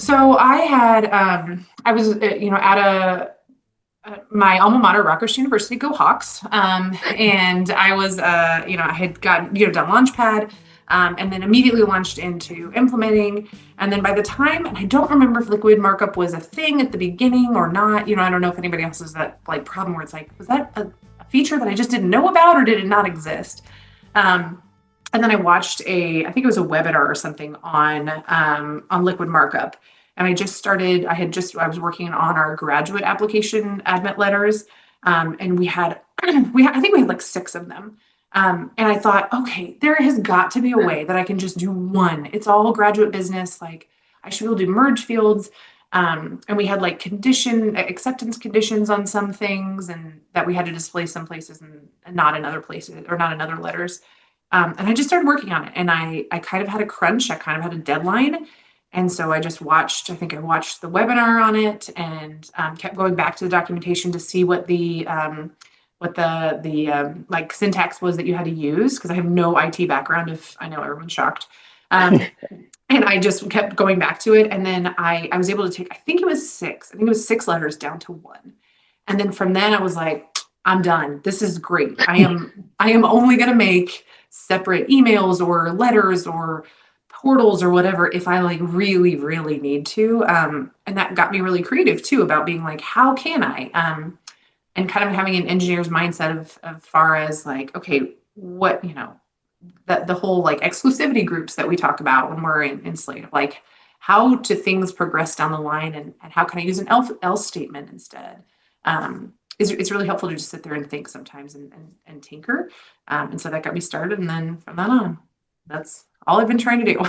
So I was, at my alma mater, Rutgers University, go Hawks. And I was, I had gotten, done Launchpad, and then immediately launched into implementing. And then by the time, and I don't remember if liquid markup was a thing at the beginning or not, I don't know if anybody else has that like problem where it's like, was that a feature that I just didn't know about or did it not exist? Um, and then I watched I think it was a webinar or something on liquid markup. And I was working on our graduate application admit letters. And I think we had like 6 of them. And I thought, okay, there has got to be a way that I can just do one. It's all graduate business. Like I should be able to do merge fields. And we had like acceptance conditions on some things and that we had to display some places and not in other places or not in other letters. And I just started working on it and I kind of had a crunch. I kind of had a deadline. And so I watched the webinar on it and kept going back to the documentation to see what the like syntax was that you had to use because I have no IT background. If I know everyone's shocked, and I just kept going back to it. And then I was able to take I think it was 6 letters down to 1. And then from then I was like, I'm done. This is great. I am only going to make separate emails or letters or portals or whatever if I like really, really need to. And that got me really creative too about being like, how can I? And kind of having an engineer's mindset of far as like, okay, what, the whole like exclusivity groups that we talk about when we're in Slate, like how do things progress down the line and how can I use an else statement instead? It's really helpful to just sit there and think sometimes and tinker. And so that got me started. And then from then on, that's all I've been trying to do.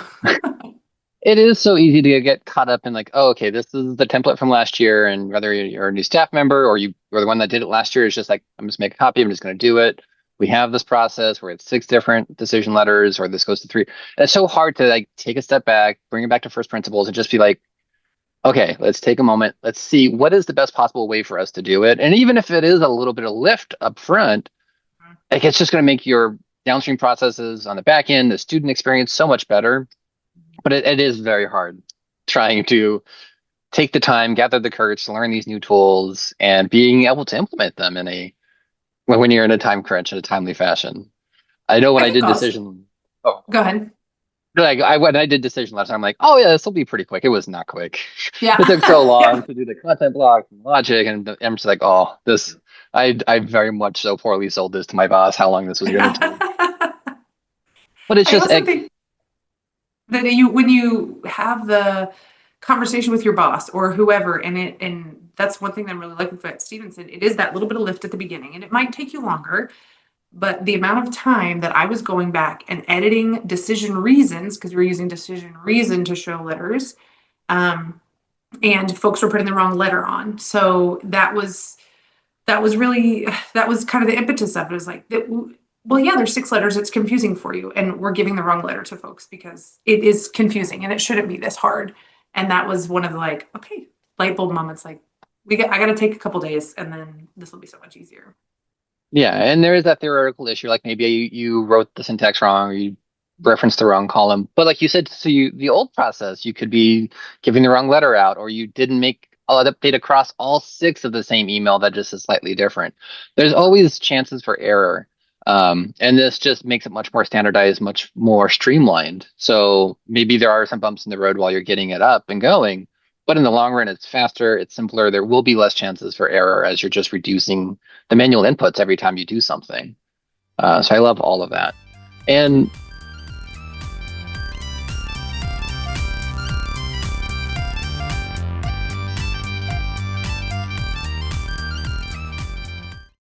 It is so easy to get caught up in like, oh, okay, this is the template from last year, and whether you're a new staff member or you were the one that did it last year, it's just like, I'm just make a copy, I'm just going to do it. We have this process where it's 6 different decision letters, or this goes to 3. And it's so hard to like take a step back, bring it back to first principles, and just be like, okay, let's take a moment, let's see what is the best possible way for us to do it. And even if it is a little bit of lift up front, like it's just going to make your downstream processes on the back end, the student experience so much better. But it is very hard trying to take the time, gather the courage to learn these new tools and being able to implement them when you're in a time crunch in a timely fashion. I know when I I think did also, decision, oh, go ahead. like when I did decision last time, I'm like, oh yeah, this will be pretty quick. It was not quick. It took so Yeah. long Yeah. to do the content blocks and logic, and I'm just like, oh, this. I very much so poorly sold this to my boss how long this was going to take. But it's I just also think that when you have the conversation with your boss or whoever, and that's one thing that I'm really liking about Stevenson, it is that little bit of lift at the beginning, and it might take you longer, but the amount of time that I was going back and editing decision reasons, because we were using decision reason to show letters, um, and folks were putting the wrong letter on. So that was kind of the impetus of it. It was like, well, yeah, there's 6 letters. It's confusing for you. And we're giving the wrong letter to folks because it is confusing and it shouldn't be this hard. And that was one of the like, okay, light bulb moments. Like I got to take a couple days and then this will be so much easier. yeah, and there is that theoretical issue, like maybe you wrote the syntax wrong or you referenced the wrong column. But like you said, so the old process, you could be giving the wrong letter out, or you didn't make an update across all 6 of the same email that just is slightly different. There's always chances for error. And this just makes it much more standardized, much more streamlined. So maybe there are some bumps in the road while you're getting it up and going, but in the long run, it's faster, it's simpler. There will be less chances for error as you're just reducing the manual inputs every time you do something. So I love all of that. And